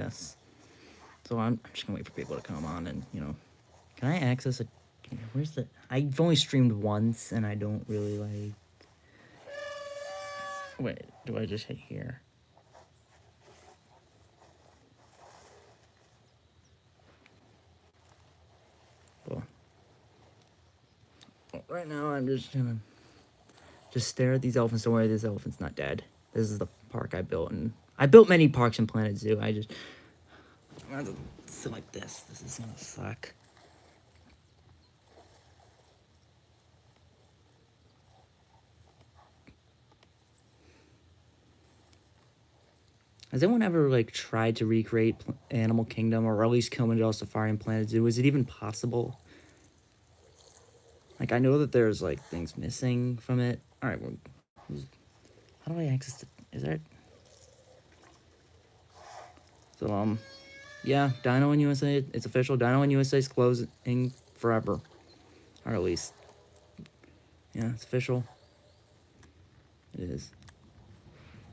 Yes. So I'm just gonna wait for people to come on and, can I access a, where's the, I've only streamed once and I don't really like, wait, do I just hit here? Well, right now I'm just gonna just stare at these elephants. Don't worry, this elephant's not dead. This is the park I built, and I built many parks in Planet Zoo. I'm gonna sit like this. This is gonna suck. Has anyone ever like tried to recreate Animal Kingdom or at least Kilimanjaro Safari and Planet Zoo? Is it even possible? Like I know that there's like things missing from it. All right, well, how do I access it? Is there? So yeah, Dino in USA. It's official. Dino in USA is closing forever, or at least, yeah, it's official. It is.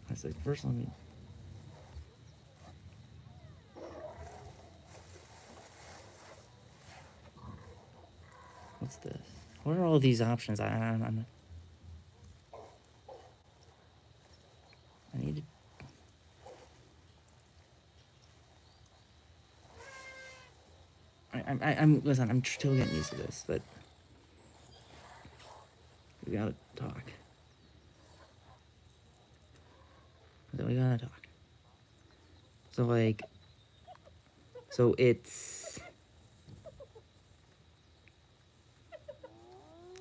I say first. Let me. What's this? What are all these options? I need to. I'm listen. I'm still getting used to this, but we gotta talk. We gotta talk. So like, so it's.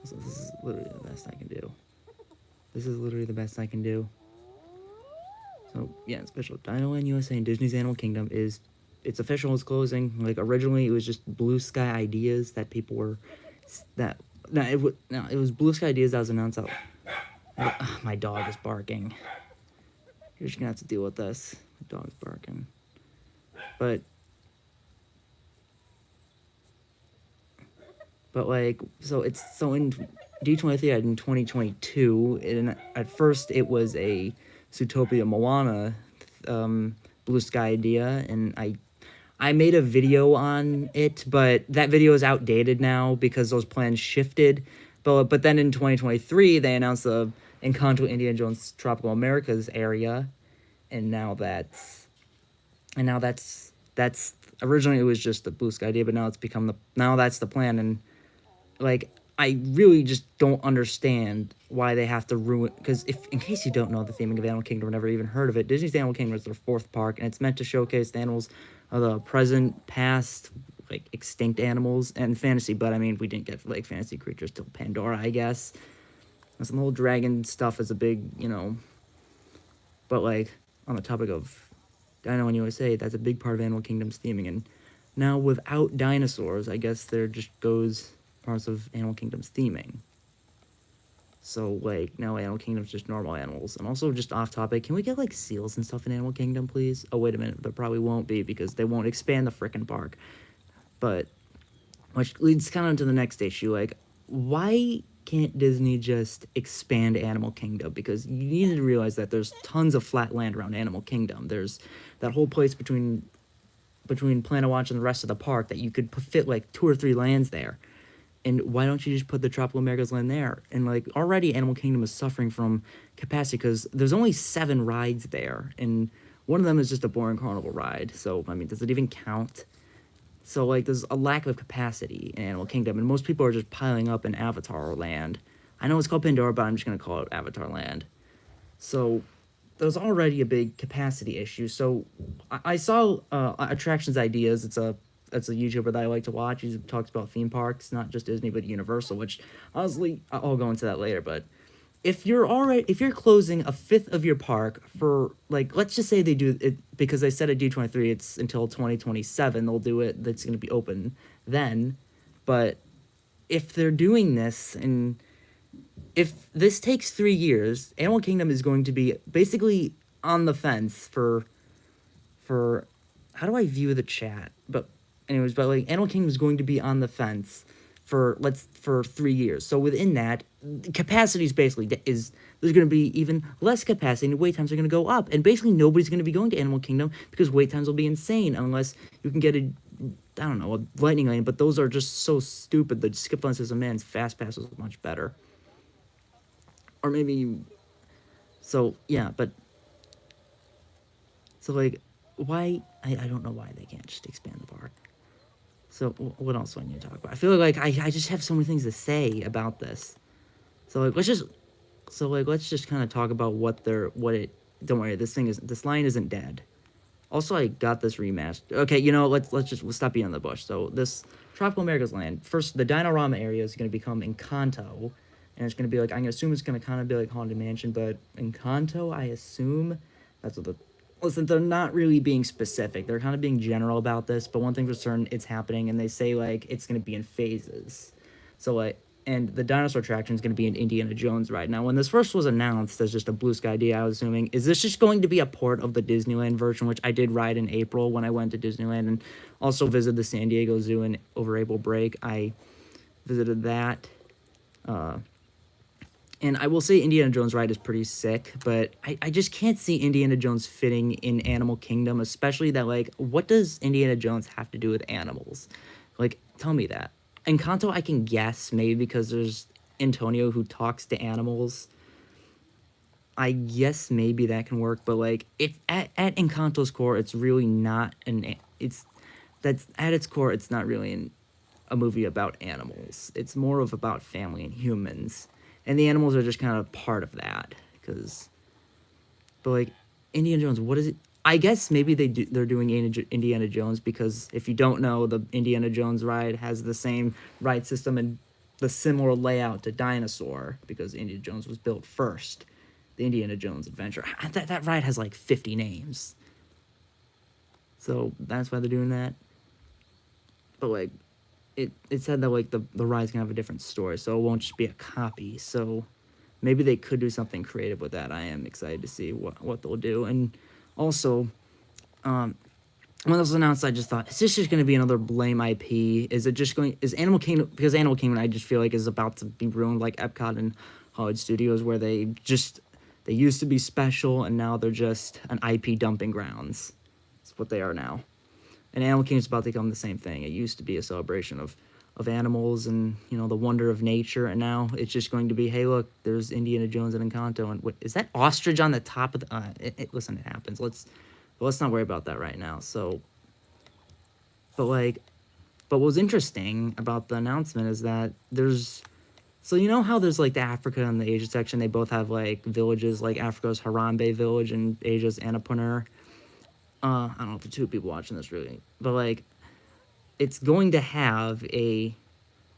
So this is literally the best I can do. This is literally the best I can do. So yeah, it's official. Dinoland USA and Disney's Animal Kingdom is, it's official. It's closing. Like originally, it was just Blue Sky Ideas that people were, that no, it was Blue Sky Ideas that was announced out. My dog is barking. You're just gonna have to deal with this. My dog's barking. But like, so it's so in D23 in 2022. And at first, it was a Zootopia Moana Blue Sky idea, and I made a video on it, but that video is outdated now because those plans shifted. But then in 2023, they announced the Encanto Indiana Jones Tropical Americas area, and now that's originally it was just the Blue Sky idea, but now it's become now that's the plan. And like I really just don't understand why they have to ruin, because if in case you don't know the theming of Animal Kingdom or never even heard of it, Disney's Animal Kingdom is their fourth park, and it's meant to showcase the animals of the present, past, like extinct animals and fantasy. But I mean, we didn't get like fantasy creatures till Pandora, I guess. And some whole dragon stuff is a big, but like on the topic of Dino in USA, that's a big part of Animal Kingdom's theming. And now without dinosaurs, I guess there just goes parts of Animal Kingdom's theming. So like now Animal Kingdom's just normal animals. And also just off topic, can we get like seals and stuff in Animal Kingdom, please? Oh wait a minute, there probably won't be because they won't expand the frickin' park. But which leads kind of to the next issue, like why can't Disney just expand Animal Kingdom? Because you need to realize that there's tons of flat land around Animal Kingdom. There's that whole place between Planet Watch and the rest of the park that you could fit like 2 or 3 lands there. And why don't you just put the Tropical Americas land there? And like already Animal Kingdom is suffering from capacity because there's only 7 rides there, and one of them is just a boring carnival ride. So I mean, does it even count? So like there's a lack of capacity in Animal Kingdom, and most people are just piling up in Avatar Land. I know it's called Pandora, but I'm just gonna call it Avatar Land. So there's already a big capacity issue. So I saw Attractions Ideas. It's a YouTuber that I like to watch. He talks about theme parks, not just Disney but Universal, which honestly I'll go into that later. But if you're closing a fifth of your park for like, let's just say they do it because they said at D23 it's until 2027 they'll do it. That's going to be open then. But if they're doing this, and if this takes 3 years, Animal Kingdom is going to be basically on the fence for how do I view the chat? But anyways, but like Animal Kingdom is going to be on the fence for 3 years. So within that, capacity is basically is there's going to be even less capacity and wait times are going to go up, and basically nobody's going to be going to Animal Kingdom because wait times will be insane unless you can get a, I don't know, a lightning lane, but those are just so stupid. The skip line system, man, fast pass was much better. Or maybe so yeah, but so like why I don't know why they can't just expand the park. So what else do I need to talk about? I feel like I just have so many things to say about this. So like let's just kind of talk about what it. Don't worry, this line isn't dead. Also, I got this remastered. Okay, let's stop beating the bush. So this Tropical America's Land, first the Dinorama area is going to become Encanto, and it's going to be like, I'm gonna assume it's going to kind of be like Haunted Mansion, but Encanto, I assume that's what the. Listen, they're not really being specific. They're kind of being general about this, but one thing for certain, it's happening, and they say like it's going to be in phases. So like, and the dinosaur attraction is going to be an Indiana Jones ride. Now, when this first was announced as just a Blue Sky idea, I was assuming, is this just going to be a port of the Disneyland version, which I did ride in April when I went to Disneyland, and also visited the San Diego Zoo over April break. I visited that. And I will say Indiana Jones ride is pretty sick, but I just can't see Indiana Jones fitting in Animal Kingdom, especially that, like, what does Indiana Jones have to do with animals? Like, tell me that. Encanto, I can guess, maybe because there's Antonio who talks to animals. I guess maybe that can work, but, like, at Encanto's core, it's really not at its core, it's not really a movie about animals. It's more of about family and humans. And the animals are just kind of part of that, but like, Indiana Jones, what is it? I guess maybe they're doing Indiana Jones because if you don't know, the Indiana Jones ride has the same ride system and the similar layout to Dinosaur because Indiana Jones was built first. The Indiana Jones Adventure. That ride has like 50 names. So that's why they're doing that. But like, it said that like the ride's gonna have a different story, so it won't just be a copy. So maybe they could do something creative with that. I am excited to see what they'll do. And also, when it was announced, I just thought, is this just gonna be another Blame IP? Is Animal Kingdom, because Animal Kingdom I just feel like is about to be ruined like Epcot and Hollywood Studios, where they used to be special and now they're just an IP dumping grounds. That's what they are now. And Animal Kingdom is about to become the same thing. It used to be a celebration of animals and, the wonder of nature, and now it's just going to be, hey, look, there's Indiana Jones and Encanto, and is that ostrich on the top of the... listen, it happens. Let's not worry about that right now. So, but what was interesting about the announcement is that there's... So you know how there's, like, the Africa and the Asia section? They both have, like, villages, like Africa's Harambe village and Asia's Annapurna. I don't know if the two people watching this really, but like, it's going to have the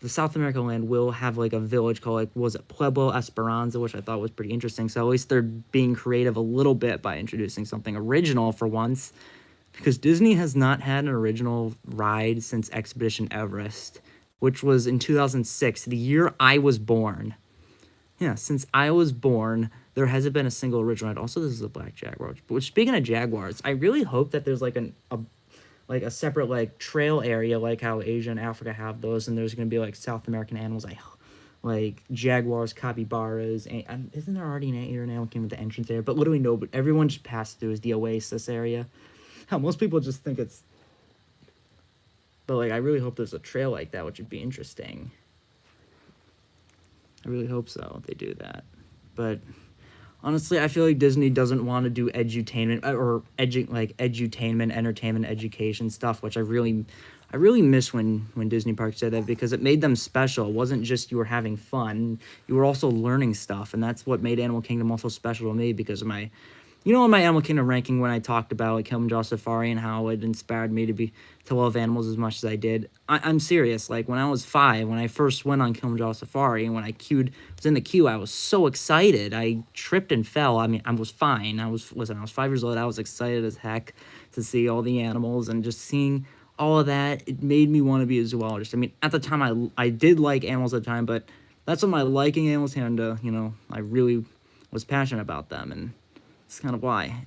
South America land will have like a village called, like, was it Pueblo Esperanza, which I thought was pretty interesting. So at least they're being creative a little bit by introducing something original for once, because Disney has not had an original ride since Expedition Everest, which was in 2006, the year I was born. Yeah, since I was born, there hasn't been a single original ride. Also, this is a black jaguar. Which, speaking of jaguars, I really hope that there's like a separate like trail area, like how Asia and Africa have those, and there's gonna be like South American animals, like jaguars, capybaras. And isn't there already an anteater in Animal Kingdom with the entrance there? But what do we know? But everyone just passed through is the Oasis area. Hell, most people just think it's. But like, I really hope there's a trail like that, which would be interesting. I really hope so. They do that, but honestly, I feel like Disney doesn't want to do edutainment or edutainment, entertainment, education stuff, which I really miss when Disney Parks did that, because it made them special. It wasn't just you were having fun; you were also learning stuff, and that's what made Animal Kingdom also special to me, because of my. In my Animal Kingdom ranking, when I talked about like Kilimanjaro Safari and how it inspired me to love animals as much as I did, I'm serious. Like, when I was 5, when I first went on Kilimanjaro Safari, and when I was in the queue, I was so excited. I tripped and fell. I mean, I was fine. I was 5 years old. I was excited as heck to see all the animals, and just seeing all of that, it made me want to be a zoologist. I mean, at the time, I did like animals at the time, but that's when my liking animals turned to, I really was passionate about them, and it's kind of why.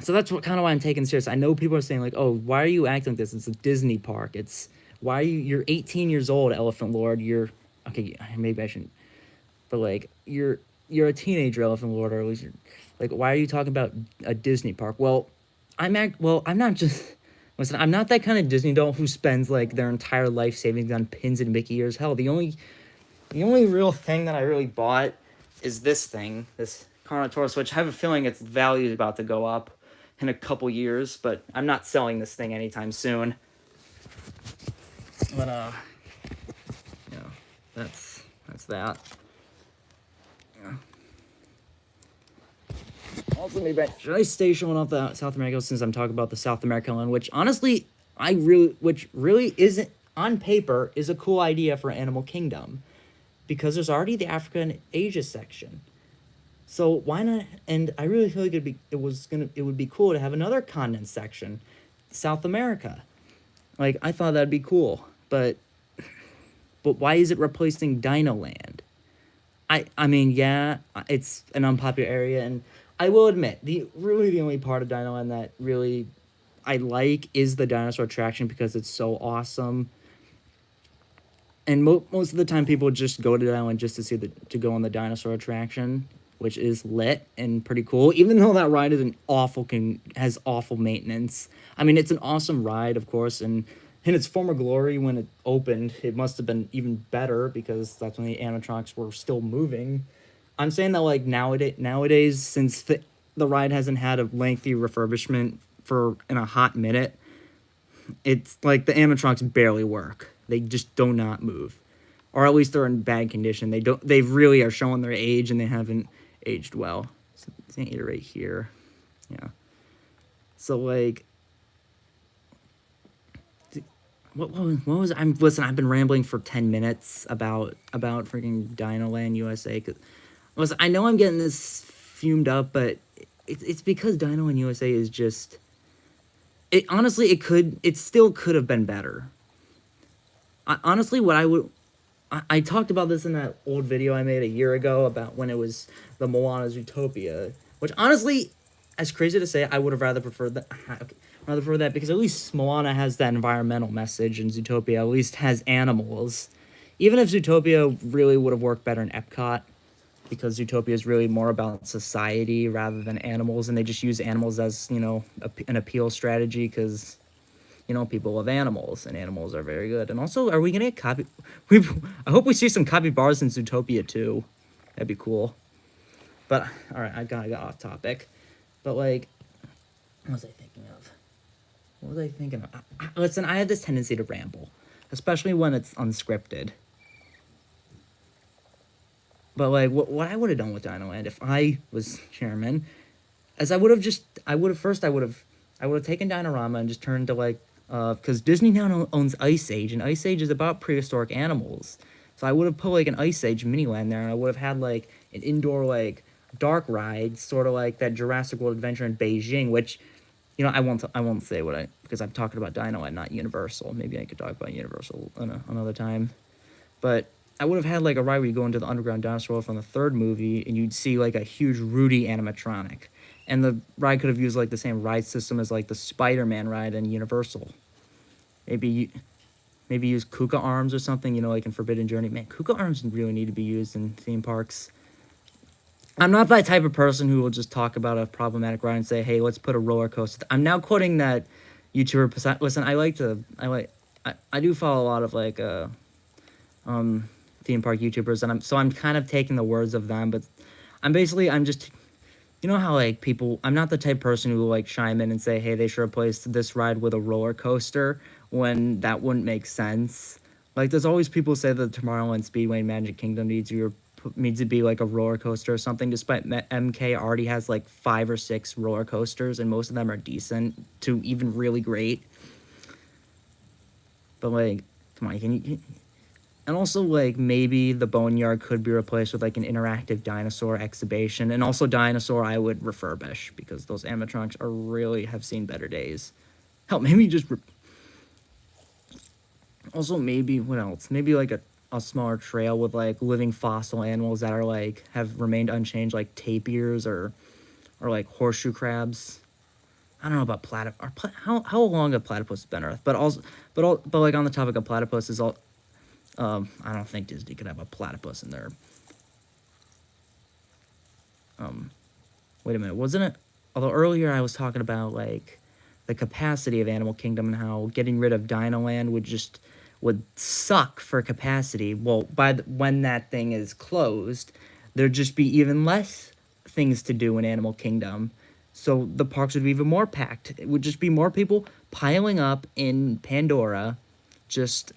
So that's why I'm taking it serious. I know people are saying like, oh, why are you acting like this? It's a Disney park. You're 18 years old, Elephant Lord. Okay, maybe I shouldn't. But like you're a teenager, elephant lord, or at least you're like, why are you talking about a Disney park? Well, I'm not just listen. I'm not that kind of Disney doll who spends like their entire life savings on pins and Mickey ears. Hell, the only real thing that I really bought is this thing, this Carnotaurus, which I have a feeling its value is about to go up in a couple years, but I'm not selling this thing anytime soon. But yeah, that's that. Yeah. Also, maybe should I stay showing off the South America since I'm talking about the South American one, which honestly, which really isn't on paper is a cool idea for Animal Kingdom, because there's already the Africa and Asia section. So why not? And I really feel like it would be cool to have another continent section, South America. Like I thought that'd be cool, but why is it replacing Dinoland? I mean, yeah, it's an unpopular area, and I will admit the only part of Dinoland that really I like is the dinosaur attraction because it's so awesome. And most of the time, people just go to Dinoland just to go on the dinosaur attraction, which is lit and pretty cool. Even though that ride is has awful maintenance. I mean, it's an awesome ride, of course, and in its former glory when it opened, it must have been even better because that's when the animatronics were still moving. I'm saying that like nowadays, since the ride hasn't had a lengthy refurbishment in a hot minute, it's like the animatronics barely work. They just do not move, or at least they're in bad condition. They really are showing their age, and they haven't aged well. So it's an eater right here, yeah. So like, what was listen. I've been rambling for 10 minutes about freaking Dinoland USA. Cause I know I'm getting this fumed up, but it's because Dinoland USA is just. It honestly, it still could have been better. Honestly, I talked about this in that old video I made a year ago about when it was the Moana's Zootopia, which honestly, as crazy to say, I would have rather preferred that. Rather prefer that because at least Moana has that environmental message, and Zootopia at least has animals. Even if Zootopia really would have worked better in Epcot, because Zootopia is really more about society rather than animals, and they just use animals as an appeal strategy because. People love animals, and animals are very good. And also, are we gonna get I hope we see some capybaras in Zootopia too. That'd be cool. But all right, I got off topic. But like, what was I thinking of? Listen, I have this tendency to ramble, especially when it's unscripted. But like, what I would have done with Dinoland if I was chairman, as I would have taken Dinorama and just turned to like. Because Disney now owns Ice Age, and Ice Age is about prehistoric animals. So I would have put like an Ice Age mini land there, and I would have had like an indoor like dark ride, sort of like that Jurassic World Adventure in Beijing, which, I won't say because I'm talking about Dino and not Universal. Maybe I could talk about Universal another time. But I would have had like a ride where you go into the underground dinosaur world from the third movie, and you'd see like a huge Rudy animatronic. And the ride could have used like the same ride system as like the Spider-Man ride in Universal. Maybe use Kuka arms or something, like in Forbidden Journey. Man, Kuka arms really need to be used in theme parks. I'm not that type of person who will just talk about a problematic ride and say, "Hey, let's put a roller coaster." I'm now quoting that YouTuber. Listen, I do follow a lot of like theme park YouTubers, and I'm kind of taking the words of them, but I'm just. You know how, like, I'm not the type of person who will, like, chime in and say, hey, they should replace this ride with a roller coaster when that wouldn't make sense. Like, there's always people who say that Tomorrowland Speedway Magic Kingdom needs to be, like, a roller coaster or something, despite MK already has, like, 5 or 6 roller coasters, and most of them are decent to even really great. But, like, come on, and also, like, maybe the Boneyard could be replaced with, like, an interactive dinosaur exhibition. And also Dinosaur I would refurbish, because those animatronics really have seen better days. Hell, maybe just... Also, maybe, what else? Maybe, like, a smaller trail with, like, living fossil animals that are, like, have remained unchanged, like tapirs or like, horseshoe crabs. I don't know about platypus. How long have platypus been Earth? But like, on the topic of platypus is all... I don't think Disney could have a platypus in there. Wait a minute, wasn't it? Although earlier I was talking about like the capacity of Animal Kingdom and how getting rid of Dinoland would suck for capacity. Well, when that thing is closed, there'd just be even less things to do in Animal Kingdom. So the parks would be even more packed. It would just be more people piling up in Pandora, just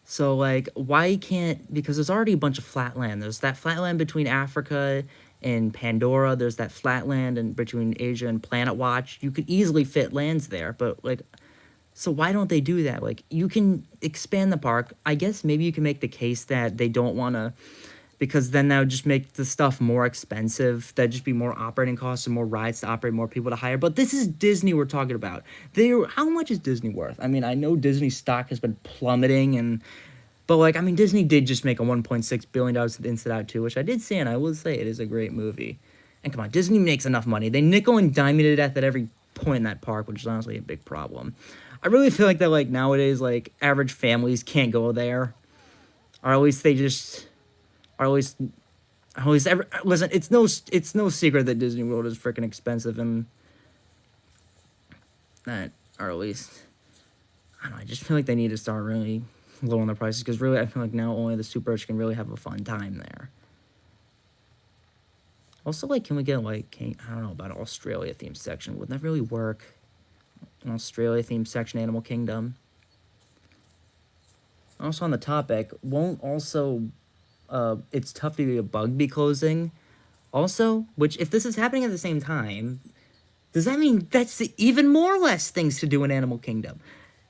so, like, why can't, because there's already a bunch of flat land. There's that flat land between Africa and Pandora. There's that flat land in between Asia and Planet Watch. You could easily fit lands there, but, like, so why don't they do that? Like, you can expand the park. I guess maybe you can make the case that they don't want to, because then that would just make the stuff more expensive. That'd just be more operating costs and more rides to operate, more people to hire. But this is Disney we're talking about. How much is Disney worth? I mean, I know Disney stock has been plummeting, but like, I mean, Disney did just make a $1.6 billion with Inside Out 2, which I did see, and I will say it is a great movie. And come on, Disney makes enough money. They nickel and dime you to death at every point in that park, which is honestly a big problem. I really feel like that, like, nowadays, like, average families can't go there, or at least they just, or at least ever listen. It's no secret that Disney World is freaking expensive, and that, or at least, I don't know. I just feel like they need to start really lowering the prices, because really I feel like now only the super rich can really have a fun time there. Also, like, can we get like, I don't know about an Australia themed section? Would that really work? An Australia themed section, Animal Kingdom. Also on the topic, won't also it's tough to be a bug be closing. Also, which if this is happening at the same time, does that mean that's even more less things to do in Animal Kingdom?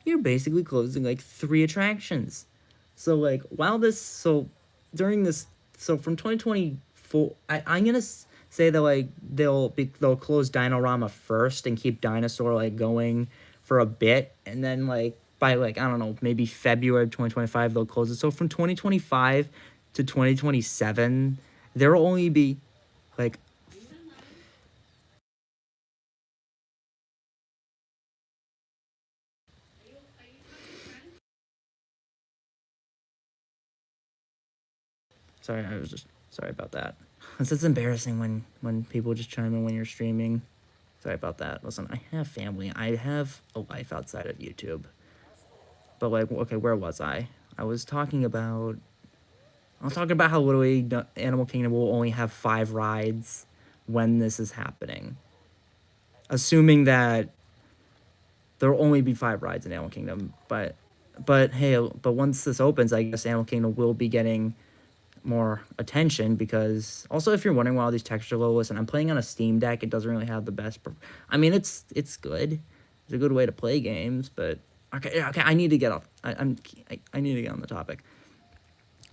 You're basically closing like 3 attractions. So like during this, so from 2024, I'm gonna say that like they'll close Dinorama first and keep Dinosaur like going for a bit, and then like by like, I don't know, maybe February of 2025 they'll close it. So from 2025 to 2027 there will only be like, sorry, I was just sorry about that. It's embarrassing when people just chime in when you're streaming. Sorry about that. Listen, I have family. I have a life outside of YouTube. But like, okay, where was I? I was talking about how literally Animal Kingdom will only have 5 rides when this is happening. Assuming that there will only be 5 rides in Animal Kingdom, but hey, but once this opens, I guess Animal Kingdom will be getting more attention, because also, if you're wondering why all these textures are low, listen, I'm playing on a Steam Deck. It doesn't really have the best I mean, it's good. It's a good way to play games, but okay, I need to get off. I need to get on the topic.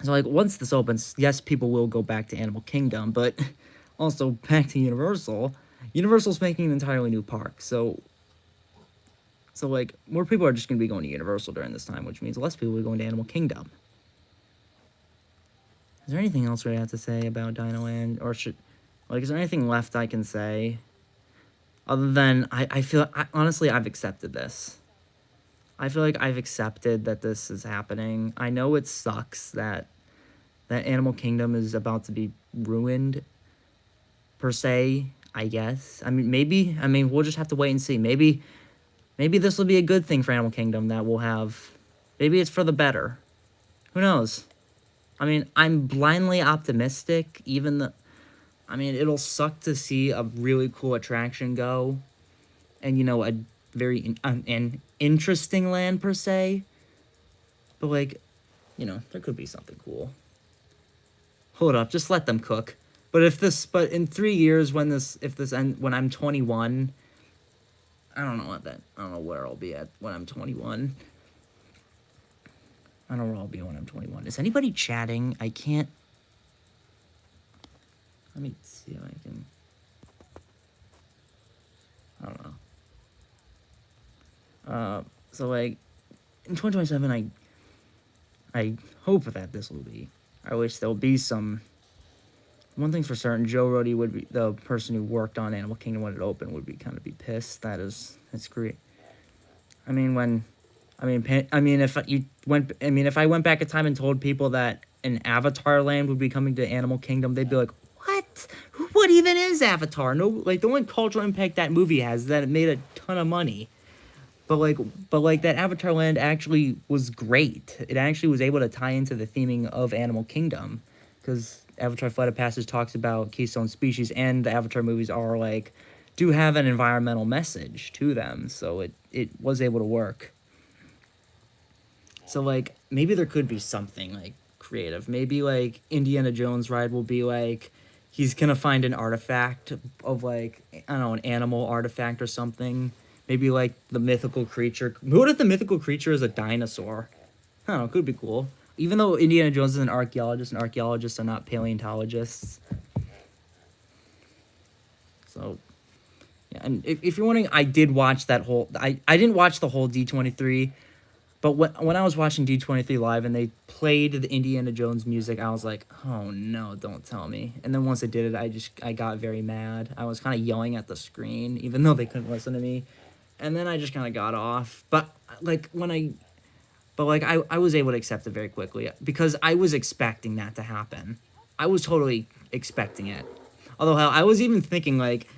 So like, once this opens, yes, people will go back to Animal Kingdom, but also back to Universal. Universal's making an entirely new park, so like, more people are just going to be going to Universal during this time, which means less people will be going to Animal Kingdom. Is there anything else we have to say about Dinoland? Or is there anything left I can say? Other than, I feel, honestly, I've accepted this. I feel like I've accepted that this is happening. I know it sucks that Animal Kingdom is about to be ruined, per se, I guess. I mean, we'll just have to wait and see. Maybe this will be a good thing for Animal Kingdom, that we'll have, maybe it's for the better. Who knows? I mean, I'm blindly optimistic, I mean, it'll suck to see a really cool attraction go, and, you know, a very, an interesting land, per se, but, like, you know, there could be something cool. Hold up, just let them cook. But in 3 years, when I'm 21, I don't know where I'll be at when I'm 21. I don't know where I'll be when I'm 21. Is anybody chatting? I can't. Let me see if I can. I don't know. So like, in 2027, I hope that this will be. I wish there'll be some. One thing's for certain, Joe Rody would be the person who worked on Animal Kingdom when it opened, would be kind of be pissed. That's great. I mean, if I went back in time and told people that an Avatar land would be coming to Animal Kingdom, they'd be like, "What? what? What even is Avatar? No, like the only cultural impact that movie has is that it made a ton of money. But like, that Avatar Land actually was great. It actually was able to tie into the theming of Animal Kingdom, because Avatar: Flight of Passage talks about keystone species, and the Avatar movies are like do have an environmental message to them, so it was able to work. So like maybe there could be something like creative. Maybe like Indiana Jones ride will be like he's gonna find an artifact of like I don't know, an animal artifact or something. Maybe like the mythical creature. What if the mythical creature is a dinosaur? I don't know, could be cool. Even though Indiana Jones is an archaeologist, and archaeologists are not paleontologists. So yeah, and if you're wondering, I did watch that whole I didn't watch the whole D23. But when I was watching D23 live and they played the Indiana Jones music, I was like, oh no, don't tell me. And then once they did it, I got very mad. I was kind of yelling at the screen, even though they couldn't listen to me. And then I just kind of got off. But like I was able to accept it very quickly because I was expecting that to happen. I was totally expecting it. Although hell, I was even thinking like,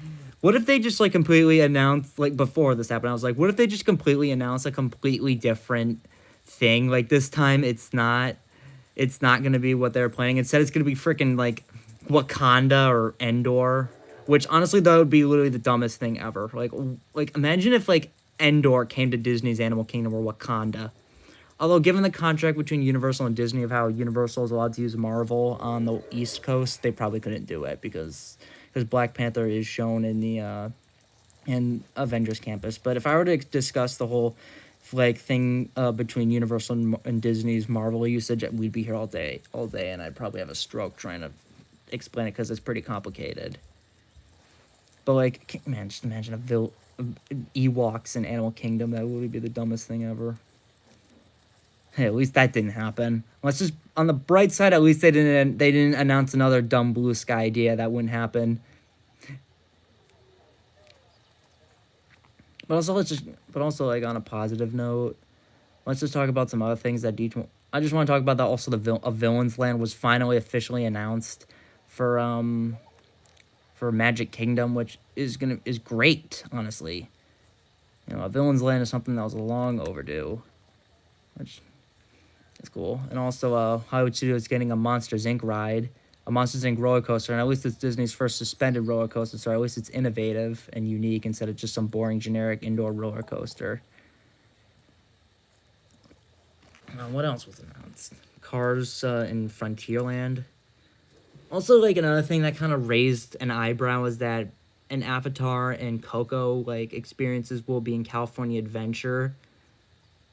what if they just like completely announced like before this happened? I was like, what if they just completely announced a completely different thing? Like this time, it's not gonna be what they're planning. Instead, it's gonna be freaking like Wakanda or Endor, which honestly that would be literally the dumbest thing ever. Like imagine if like Endor came to Disney's Animal Kingdom or Wakanda. Although, given the contract between Universal and Disney of how Universal is allowed to use Marvel on the East Coast, they probably couldn't do it because Black Panther is shown in the in Avengers Campus. But if I were to discuss the whole like thing between Universal and Disney's Marvel usage, we'd be here all day, and I'd probably have a stroke trying to explain it because it's pretty complicated. But like, man, just imagine Ewoks in Animal Kingdom. That would be the dumbest thing ever. Hey, at least that didn't happen. Let's just on the bright side, at least they didn't announce another dumb blue sky idea. That wouldn't happen. But also like on a positive note, let's just talk about some other things that I just want to talk about that also a Villain's Land was finally officially announced for Magic Kingdom, which is great, honestly. You know, a Villain's Land is something that was long overdue, which is cool. And also, Hollywood Studios getting a Monsters Inc. ride, a Monsters Inc. roller coaster, and at least it's Disney's first suspended roller coaster, so at least it's innovative and unique instead of just some boring, generic indoor roller coaster. What else was announced? Cars in Frontierland. Also, like, another thing that kind of raised an eyebrow is that an Avatar and Coco, like, experiences will be in California Adventure.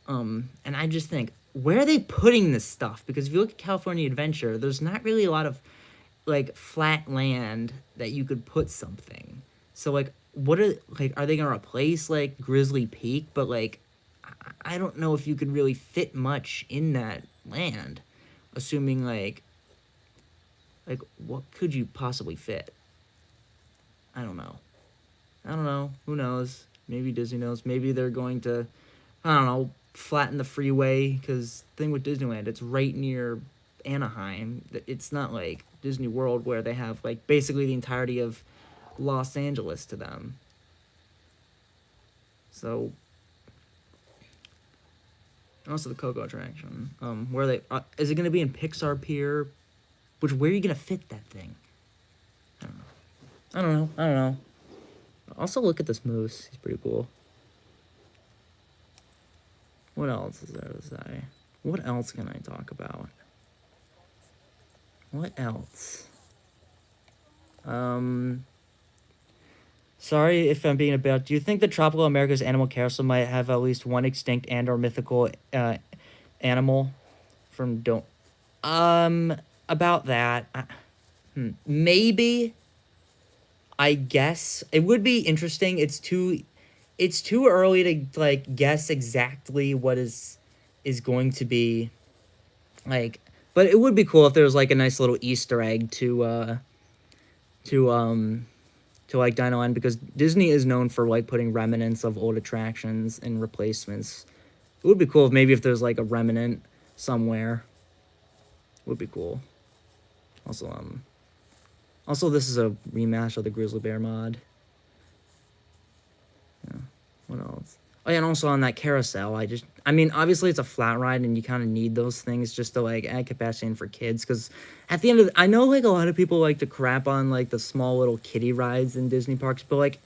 And I just think, where are they putting this stuff? Because if you look at California Adventure, there's not really a lot of, like, flat land that you could put something. So, like, are they gonna replace, like, Grizzly Peak? But, like, I don't know if you could really fit much in that land. Assuming, like, what could you possibly fit? I don't know. Who knows? Maybe Disney knows. Maybe they're going to, I don't know, flatten the freeway. Because the thing with Disneyland, it's right near Anaheim. It's not like Disney World where they have, like, basically the entirety of Los Angeles to them. So, also the Coco attraction. Is it going to be in Pixar Pier? Where are you going to fit that thing? I don't know. Also, look at this moose. He's pretty cool. What else is there to say? What else can I talk about? What else? Sorry if I'm being a bit. Do you think the Tropical America's Animal Carousel might have at least one extinct and or mythical animal from don't? About that, maybe. I guess it would be interesting. It's too early to like guess exactly what is going to be like, but it would be cool if there was like a nice little Easter egg to like Dinoland, because Disney is known for like putting remnants of old attractions and replacements. It would be cool if there's like a remnant somewhere. It would be cool. Also, Also, this is a rematch of the Grizzly Bear mod. Yeah. What else? Oh yeah, and also on that carousel, I mean, obviously it's a flat ride, and you kind of need those things just to like add capacity in for kids. Because at the end of, I know like a lot of people like to crap on like the small little kiddie rides in Disney parks, but like,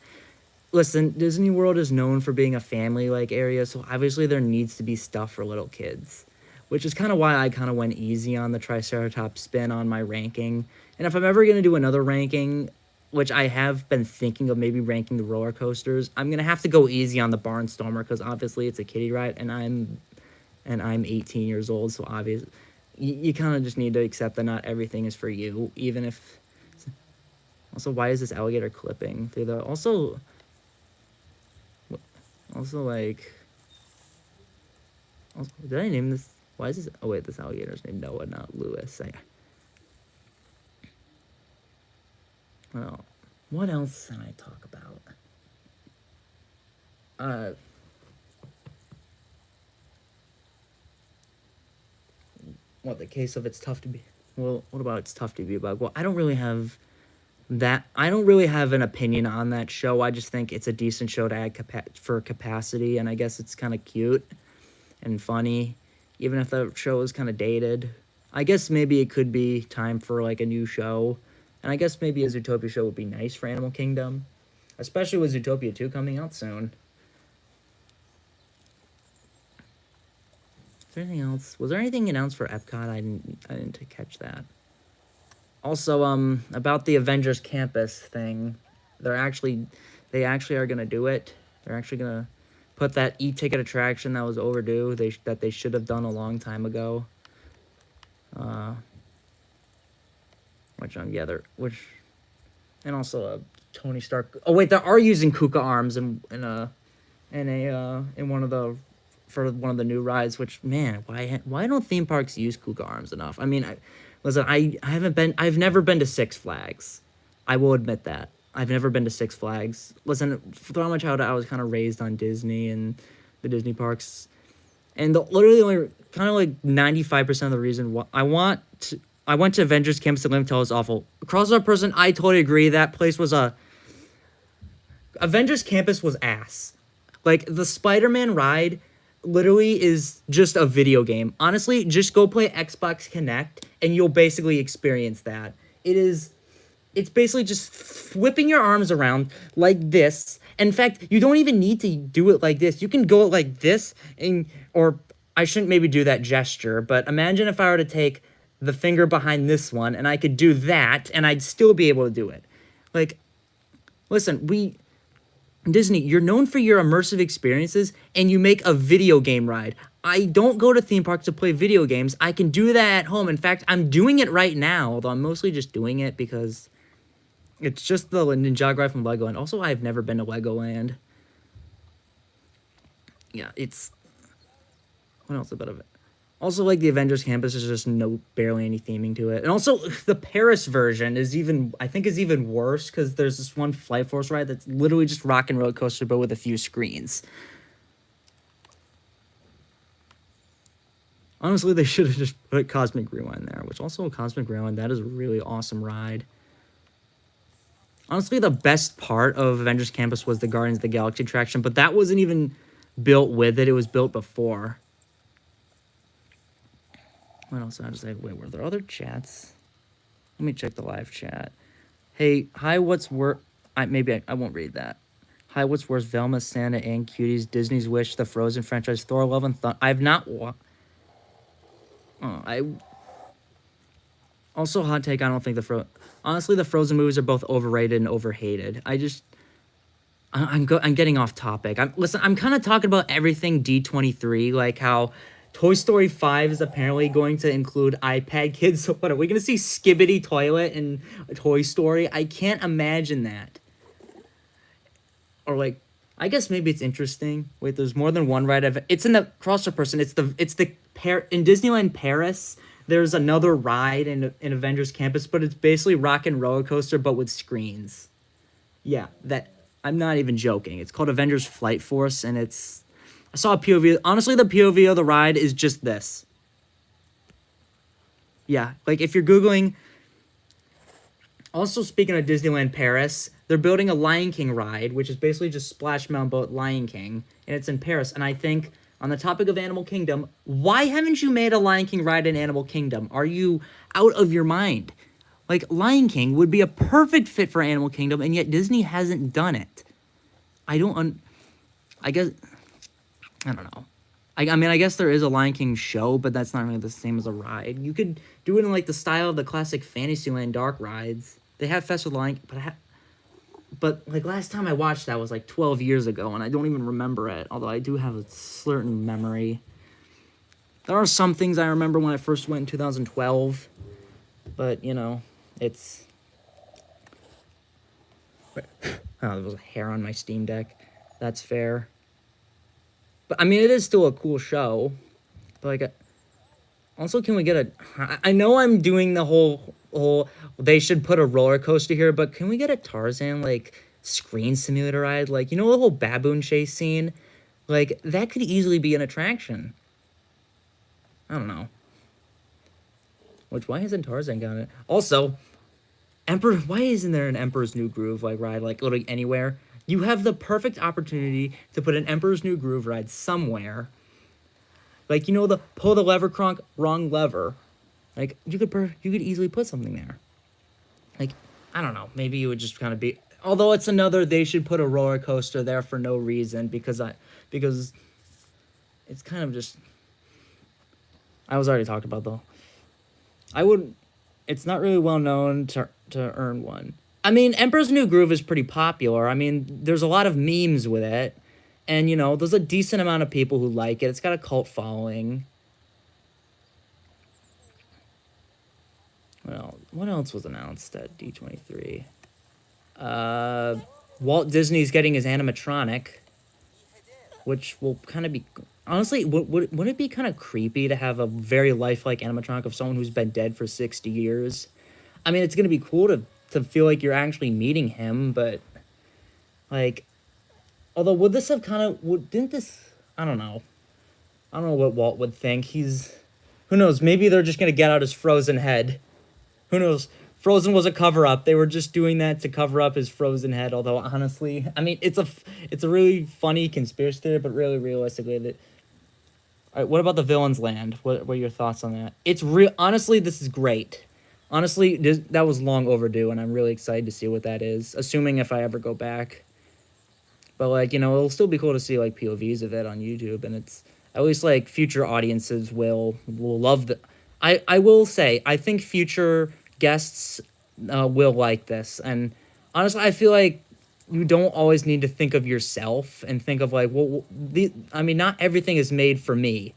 listen, Disney World is known for being a family like area, so obviously there needs to be stuff for little kids, which is kind of why I kind of went easy on the Triceratops spin on my ranking. And if I'm ever gonna do another ranking, which I have been thinking of maybe ranking the roller coasters, I'm gonna have to go easy on the Barnstormer because obviously it's a kiddie ride, and I'm 18 years old, so obviously you kind of just need to accept that not everything is for you, even if. Also, why is this alligator clipping through the also like. Also, did I name this? Why is this? Oh wait, this alligator's named Noah, not Lewis. Well, what else can I talk about? Uh, what the case of it's tough to be. Well, what about it's tough to be a bug? Well, I don't really have that. I don't really have an opinion on that show. I just think it's a decent show to add for capacity, and I guess it's kind of cute and funny, even if the show is kind of dated. I guess maybe it could be time for like a new show, and I guess maybe a Zootopia show would be nice for Animal Kingdom, especially with Zootopia 2 coming out soon. Is there anything else? Was there anything announced for Epcot? I didn't catch that. Also, about the Avengers Campus thing, they actually are gonna do it. They're actually gonna put that e-ticket attraction that was overdue. That they should have done a long time ago. And also Tony Stark. Oh wait, they are using Kuka arms in one of the for one of the new rides. Which, man, why don't theme parks use Kuka arms enough? I mean, listen, I've never been to Six Flags. I will admit that. I've never been to Six Flags. Listen, throughout my childhood, I was kind of raised on Disney and the Disney parks. And literally only kind of like 95% of the reason why I went to Avengers Campus and Limit was awful. Crossover person, I totally agree. That place was Avengers Campus was ass. Like, the Spider-Man ride literally is just a video game. Honestly, just go play Xbox Connect and you'll basically experience that. It's basically just whipping your arms around like this. In fact, you don't even need to do it like this. You can go like this, or I shouldn't maybe do that gesture, but imagine if I were to take the finger behind this one and I could do that and I'd still be able to do it. Like, listen, Disney, you're known for your immersive experiences and you make a video game ride. I don't go to theme parks to play video games. I can do that at home. In fact, I'm doing it right now, although I'm mostly just doing it because it's just the Ninjago ride from Legoland. Also, I've never been to Legoland. Yeah, it's... What else about it? Also, like, the Avengers Campus is just barely any theming to it. And also, the Paris version is even worse, because there's this one Flight Force ride that's literally just rock and roller coaster, but with a few screens. Honestly, they should have just put Cosmic Rewind there, which also, Cosmic Rewind, that is a really awesome ride. Honestly, the best part of Avengers Campus was the Guardians of the Galaxy attraction, but that wasn't even built with it. It was built before. What else? I was like, wait, were there other chats? Let me check the live chat. Hey, hi, what's worse? I won't read that. Hi, what's worse? Velma, Santa, and Cuties, Disney's Wish, the Frozen franchise, Thor, Love, and Thunder. I've not Also, hot take, I don't think honestly, the Frozen movies are both overrated and overhated. I'm getting off topic. I'm kind of talking about everything D23, like how Toy Story 5 is apparently going to include iPad kids. So what, are we going to see Skibbity Toilet in Toy Story? I can't imagine that. Or like, I guess maybe it's interesting. Wait, there's more than one ride. It's in the Crossover person. It's the in Disneyland Paris. There's another ride in Avengers Campus, but it's basically rock and roller coaster, but with screens. Yeah, I'm not even joking. It's called Avengers Flight Force, and I saw a POV. Honestly, the POV of the ride is just this. Yeah, like if you're Googling... Also, speaking of Disneyland Paris, they're building a Lion King ride, which is basically just Splash Mountain Boat Lion King, and it's in Paris. And I think, on the topic of Animal Kingdom, why haven't you made a Lion King ride in Animal Kingdom? Are you out of your mind? Like, Lion King would be a perfect fit for Animal Kingdom, and yet Disney hasn't done it. I don't, I guess, I don't know. I mean, I guess there is a Lion King show, but that's not really the same as a ride. You could do it in, like, the style of the classic Fantasyland dark rides. They have Fest with Lion King, but like, last time I watched that was, like, 12 years ago, and I don't even remember it, although I do have a certain memory. There are some things I remember when I first went in 2012, but, you know, it's... Oh, there was a hair on my Steam Deck. That's fair. But, I mean, it is still a cool show. But, like, also, can we get a... I know I'm doing the whole... They should put a roller coaster here, but can we get a Tarzan, like, screen simulator ride? Like, you know the whole baboon chase scene? Like, that could easily be an attraction. I don't know. Which, why hasn't Tarzan got it? Also, why isn't there an Emperor's New Groove, like, ride, like, literally anywhere? You have the perfect opportunity to put an Emperor's New Groove ride somewhere. Like, you know, the pull the lever, Kronk, wrong lever. Like, you could easily put something there. Like, I don't know. Maybe it would just kind of be... Although it's another, they should put a roller coaster there for no reason, because it's kind of just... I was already talked about, though. It's not really well known to earn one. I mean, Emperor's New Groove is pretty popular. I mean, there's a lot of memes with it. And, you know, there's a decent amount of people who like it. It's got a cult following. Well, what else was announced at D23? Walt Disney's getting his animatronic, which will kind of be... Honestly, wouldn't it be kind of creepy to have a very lifelike animatronic of someone who's been dead for 60 years? I mean, it's going to be cool to feel like you're actually meeting him, but, like... Although, would this have kind of... Didn't this... I don't know. I don't know what Walt would think. Who knows? Maybe they're just going to get out his frozen head. Who knows? Frozen was a cover-up. They were just doing that to cover up his frozen head, although, honestly... I mean, it's a really funny conspiracy theory, but really, realistically... Alright, what about the Villain's Land? What are your thoughts on that? It's real. Honestly, this is great. Honestly, that was long overdue, and I'm really excited to see what that is, assuming if I ever go back. But, like, you know, it'll still be cool to see, like, POVs of it on YouTube, and it's... At least, like, future audiences will love the... I will say, I think future guests will like this, and honestly, I feel like you don't always need to think of yourself and think of, like, well, I mean, not everything is made for me.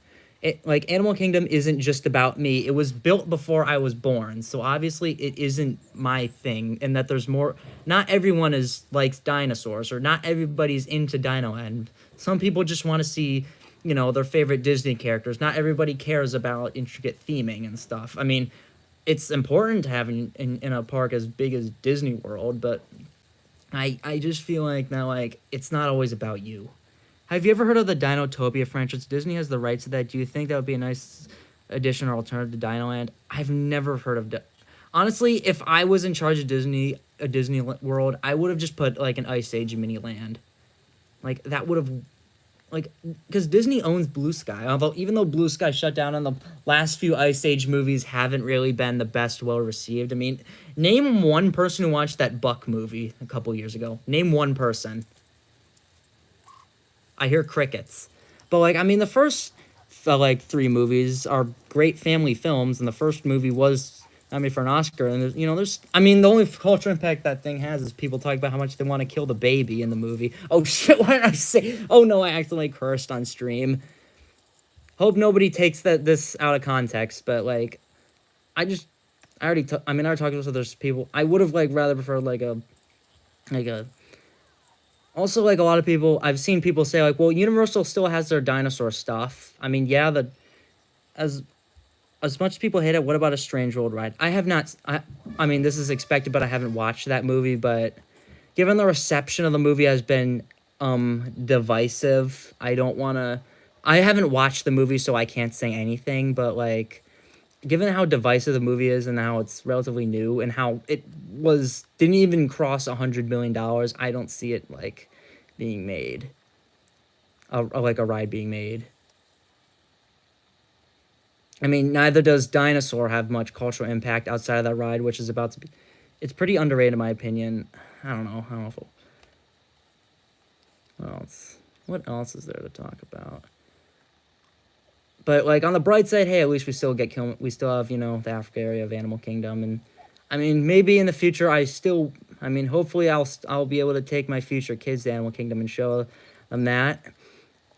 Like, Animal Kingdom isn't just about me. It was built before I was born, so obviously it isn't my thing, and that there's more... Not everyone likes dinosaurs, or not everybody's into Dinoland. Some people just want to see, you know, their favorite Disney characters. Not everybody cares about intricate theming and stuff. I mean, it's important to have in a park as big as Disney World, but I just feel like now, like, it's not always about you. Have you ever heard of the Dinotopia franchise? Disney has the rights to that. Do you think that would be a nice addition or alternative to Dinoland? I've never heard of... Honestly, if I was in charge of Disney World, I would have just put, like, an Ice Age mini land. Like, that would have... Like, because Disney owns Blue Sky. Although, even though Blue Sky shut down and the last few Ice Age movies haven't really been the best well-received. I mean, name one person who watched that Buck movie a couple years ago. Name one person. I hear crickets. But, like, I mean, the first, like, 3 movies are great family films, and the first movie was nominated for an Oscar, and, you know, I mean, the only cultural impact that thing has is people talk about how much they want to kill the baby in the movie. Oh, shit, what did I say? Oh, no, I accidentally cursed on stream. Hope nobody takes this out of context, but, like, I already talked about there's people, I would have, like, rather preferred, like a... Also, like, a lot of people, I've seen people say, like, well, Universal still has their dinosaur stuff. I mean, yeah, as much as people hate it, what about a Strange World ride? I have not, I mean, this is expected, but I haven't watched that movie, but given the reception of the movie has been, divisive, I haven't watched the movie, so I can't say anything, but, like, given how divisive the movie is and how it's relatively new and how it didn't even cross $100 million, I don't see it like being made, like a ride being made. I mean, neither does Dinosaur have much cultural impact outside of that ride, which is about to be. It's pretty underrated in my opinion. I don't know. I don't know if. What else? What else is there to talk about? But like on the bright side, hey, at least we still get we still have the Africa area of Animal Kingdom, and I mean maybe in the future I mean hopefully I'll be able to take my future kids to Animal Kingdom and show them that,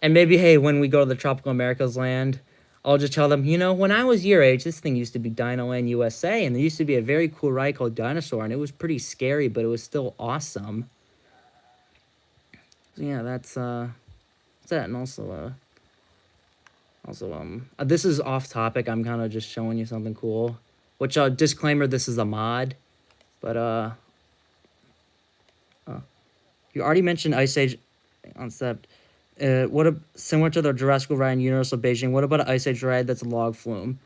and maybe hey when we go to the Tropical Americas land, I'll just tell them when I was your age this thing used to be Dinoland USA, and there used to be a very cool ride called Dinosaur, and it was pretty scary but it was still awesome. So yeah, that's that, and also, this is off topic. I'm kind of just showing you something cool. Which, disclaimer, this is a mod. But, you already mentioned Ice Age concept. Similar to the Jurassic ride in Universal Beijing, what about an Ice Age ride that's a log flume?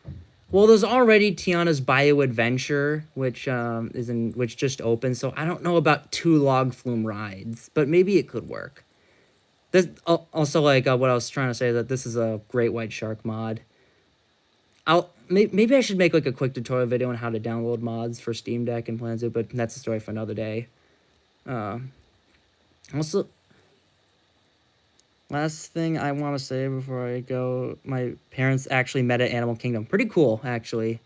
Well, there's already Tiana's Bio Adventure, which which just opened. So I don't know about 2 log flume rides, but maybe it could work. This also like what I was trying to say is that this is a Great White Shark mod. Maybe I should make like a quick tutorial video on how to download mods for Steam Deck and Planzo, but that's a story for another day. Also, last thing I want to say before I go, my parents actually met at Animal Kingdom. Pretty cool, actually.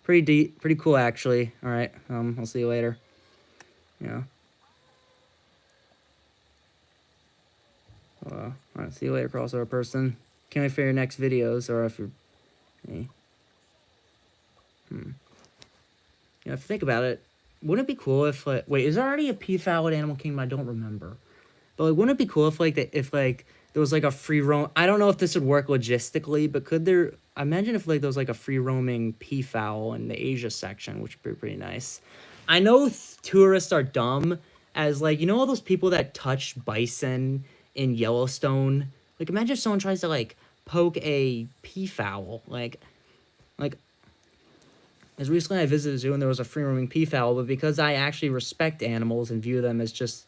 Pretty cool, actually. All right, I'll see you later. Yeah. All right, see you later, crossover person. Can't wait for your next videos, or if you're... Hey. If you think about it, wouldn't it be cool if, like... Wait, is there already a peafowl at Animal Kingdom? I don't remember. But, like, wouldn't it be cool if, like, there was, like, a free roam... I don't know if this would work logistically, but could there... Imagine if, like, there was, like, a free-roaming peafowl in the Asia section, which would be pretty nice. I know tourists are dumb, as, like, all those people that touch bison in Yellowstone? Like, imagine if someone tries to, like, poke a peafowl. Like, as recently I visited a zoo and there was a free-roaming peafowl, but because I actually respect animals and view them as just,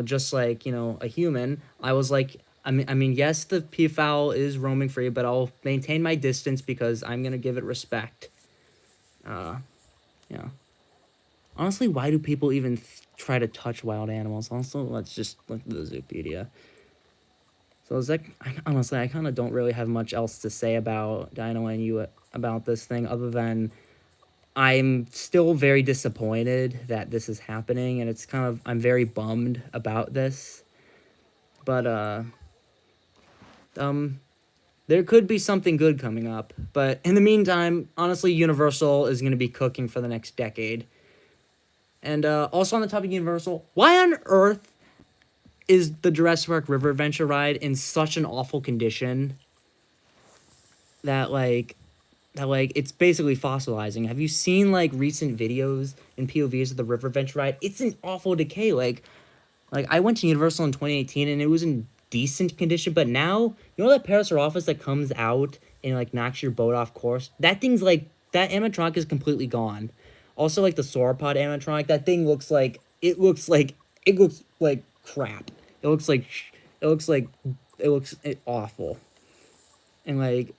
just like, a human, I was like, I mean, yes, the peafowl is roaming free, but I'll maintain my distance because I'm going to give it respect. Yeah. Honestly, why do people even try to touch wild animals? Also, let's just look at the Zoopedia. So it's like, honestly, I kind of don't really have much else to say about Dinoland about this thing, other than I'm still very disappointed that this is happening, and it's kind of, I'm very bummed about this. But, there could be something good coming up. But in the meantime, honestly, Universal is going to be cooking for the next decade. And, also on the topic of Universal, why on earth is the Jurassic Park River Adventure ride in such an awful condition that it's basically fossilizing? Have you seen like recent videos and POVs of the River Adventure ride? It's in awful decay. Like I went to Universal in 2018 and it was in decent condition, but now that Parasaurolophus that comes out and like knocks your boat off course, that thing's like, that animatronic is completely gone. Also, like the sauropod animatronic, that thing looks like crap. It looks awful. And like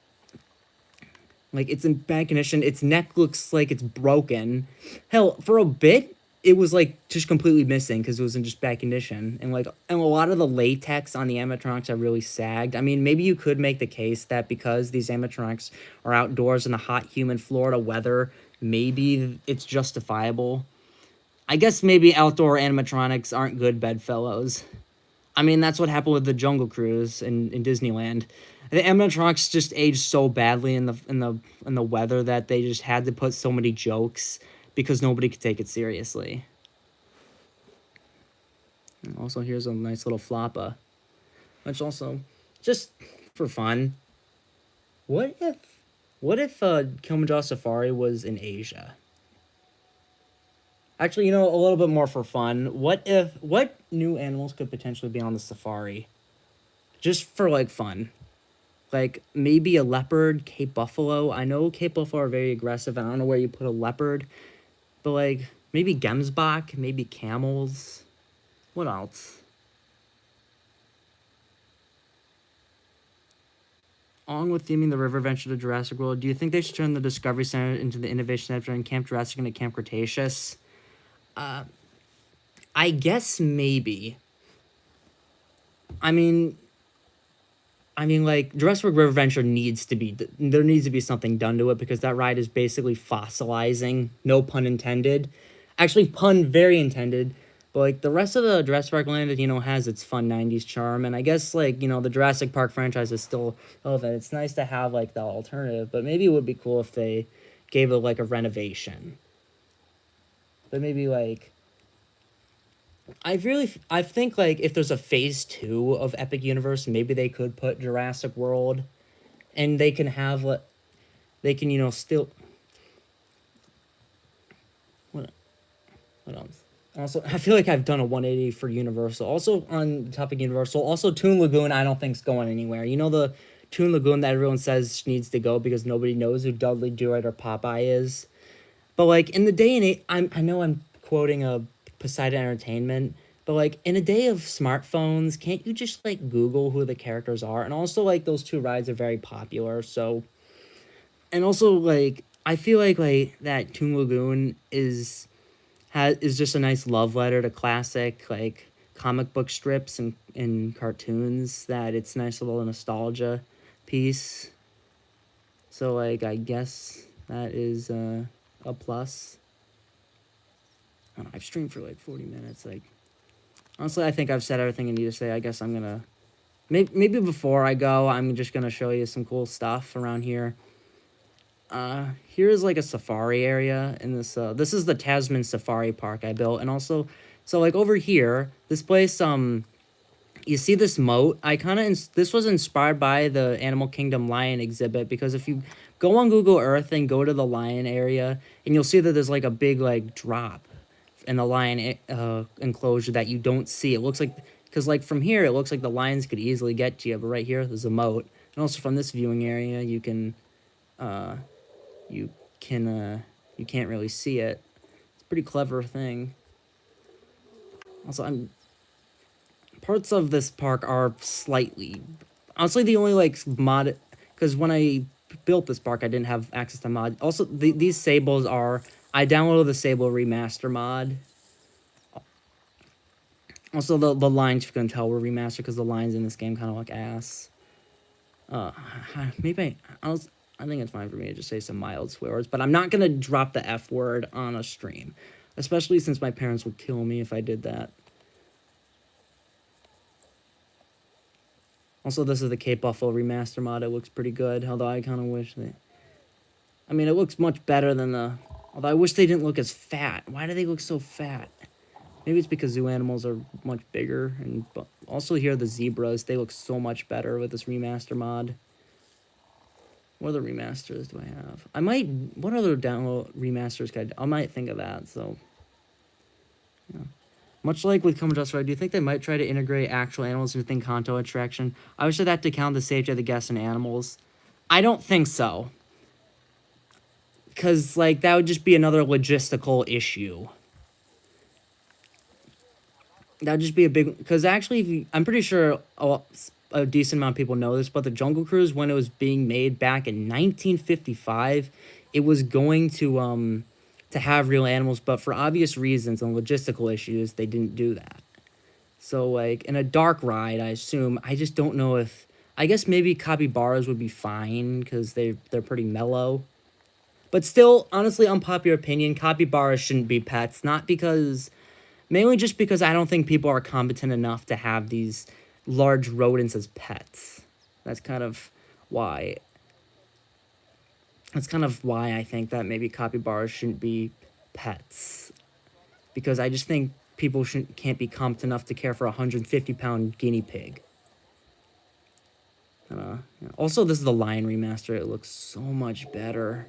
it's in bad condition. Its neck looks like it's broken. Hell, for a bit, it was like just completely missing because it was in just bad condition. And a lot of the latex on the animatronics are really sagged. I mean, maybe you could make the case that because these animatronics are outdoors in the hot, humid Florida weather, maybe it's justifiable. I guess maybe outdoor animatronics aren't good bedfellows. I mean, that's what happened with the Jungle Cruise in Disneyland. The animatronics just aged so badly in the weather that they just had to put so many jokes because nobody could take it seriously. And also, here's a nice little floppa, which also, just for fun, what if Kilimanjaro Safari was in Asia? Actually, a little bit more for fun. What new animals could potentially be on the safari? Just for, like, fun. Like maybe a leopard, Cape Buffalo. I know Cape Buffalo are very aggressive, and I don't know where you put a leopard, but like maybe Gemsbach, maybe camels. What else? Along with theming the river adventure to Jurassic World, do you think they should turn the Discovery Center into the Innovation Center and Camp Jurassic into Camp Cretaceous? I guess maybe. I mean, like Jurassic River Adventure needs to be there needs to be something done to it because that ride is basically fossilizing. No pun intended. Actually, pun very intended. But like the rest of the Jurassic Park land, has its fun '90s charm, and I guess like the Jurassic Park franchise is still relevant. It's nice to have like the alternative, but maybe it would be cool if they gave it like a renovation. But maybe like I think like if there's a phase 2 of Epic Universe, maybe they could put Jurassic World, and they can have they can still what else? Also, I feel like I've done a 180 for Universal. Also on the topic of Universal, also Toon Lagoon I don't think's going anywhere. The Toon Lagoon that everyone says needs to go because nobody knows who Dudley Do It or Popeye is. But like in the day and age, I know I'm quoting a Poseidon Entertainment, but like in a day of smartphones, can't you just like Google who the characters are? And also like those two rides are very popular, so and also like I feel like that Toon Lagoon is just a nice love letter to classic like comic book strips and cartoons, that it's nice little nostalgia piece. So like I guess that is a plus. I don't know, I've streamed for like 40 minutes. Like, honestly, I think I've said everything I need to say. I guess I'm gonna maybe before I go, I'm just gonna show you some cool stuff around here. Here's like a safari area in this. This is the Tasman Safari Park I built, and also, so like over here, this place. You see this moat? This was inspired by the Animal Kingdom lion exhibit, because if you go on Google Earth and go to the lion area, and you'll see that there's like a big like drop in the lion enclosure that you don't see. It looks like, because like from here it looks like the lions could easily get to you, but right here there's a moat, and also from this viewing area you can you can't really see it. It's a pretty clever thing. Also, parts of this park are slightly, honestly, the only like mod, because when I built this park I didn't have access to mod. Also, these sables are, I downloaded the Sable Remaster mod. Also, the lines, you can tell, were remastered because the lines in this game kind of look ass. Maybe I think it's fine for me to just say some mild swear words, but I'm not gonna drop the F word on a stream, especially since my parents would kill me if I did that. Also, this is the Cape Buffalo remaster mod. It looks pretty good, although I kind of wish that... I mean, it looks much better than the... Although I wish they didn't look as fat. Why do they look so fat? Maybe it's because zoo animals are much bigger. And also here, the zebras, they look so much better with this remaster mod. What other remasters do I have? What other download remasters could I might think of that, so... Yeah. Much like with Come Just Right, do you think they might try to integrate actual animals within Kanto attraction? I wish that to count the safety of the guests and animals. I don't think so. Because, like, that would just be another logistical issue. That would just be a big... Because actually, I'm pretty sure a decent amount of people know this, but the Jungle Cruise, when it was being made back in 1955, it was going to have real animals, but for obvious reasons and logistical issues, they didn't do that. So, like, in a dark ride, I assume, I just don't know if... I guess maybe capybaras would be fine, because they're pretty mellow. But still, honestly, unpopular opinion, capybaras shouldn't be pets. Not because... Mainly just because I don't think people are competent enough to have these large rodents as pets. That's kind of why... That's kind of why I think that maybe capybaras shouldn't be pets. Because I just think people can't be competent enough to care for a 150-pound guinea pig. Yeah. Also, this is the Lion remaster. It looks so much better.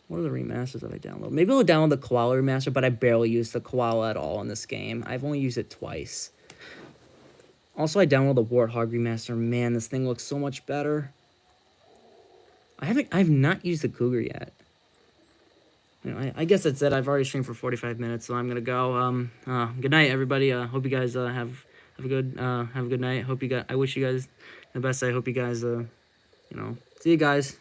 What are the remasters that I download? Maybe I'll download the koala remaster, but I barely use the koala at all in this game. I've only used it twice. Also, I downloaded the Warthog remaster. Man, this thing looks so much better. I've not used the Cougar yet. You know, I guess that's it. I've already streamed for 45 minutes, so I'm gonna go. Good night, everybody. Hope you guys have a good night. Hope you guys. I wish you guys the best. I hope you guys see you guys.